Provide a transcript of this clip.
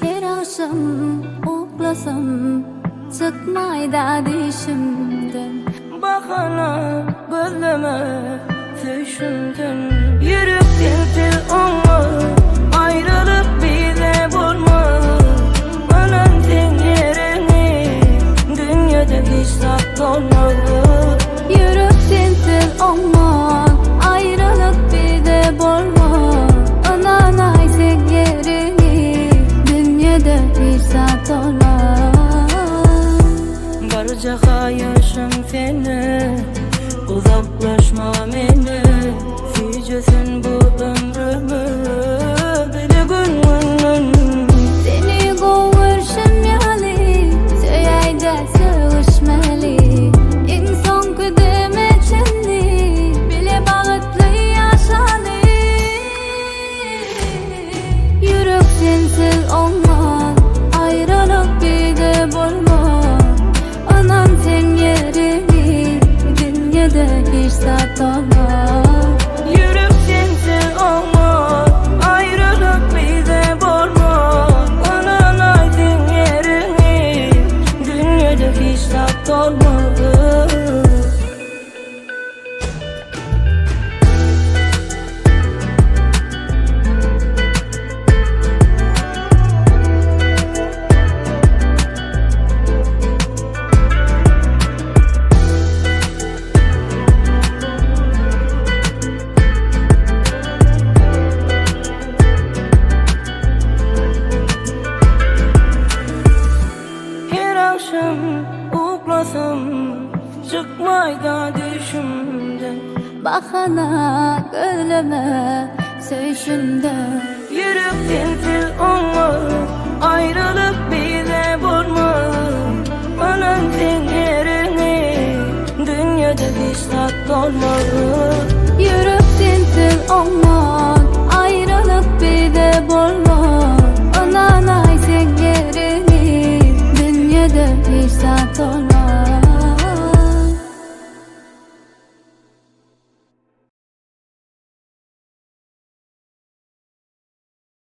Her akşam oklasam çıkmayda dişimden. Bakana gözleme düşündüm. Yürüp geldi ama ayrılık bize bulma. Anam sen yerini dünyada hiç saklama. Yürüp sensiz olmak, ayrılık bize bulmak. Ananay sen yerini dünyada hiç saklama. Barca yaşam seni, uzaklaşma beni. Süreceksin bu ömrümü, bile gönlümün. Seni kovurşamyalı, söyayda sığışmalı. İnsan kudeme çenli, bile bağıtlı yaşalı. Yürüp sensiz olmak, ayrılık bize bulmak. Anam sen yerini dünyada hiç saklama. Yürüp sensiz olmak, ayrılık bize bulmak. Ananay sen yerini dünyada hiç saklama. Her akşam uklasam çıkmayda düşümden. Bakana gözleme söğüşümden. Yürüp sensiz olma, ayrılık bize bulma. Anam sen yerini dünyada hiç saklama. Yürüp sensiz olmak, ayrılık bize bulmak. Ananay sen yerini dünyada hiç saklama.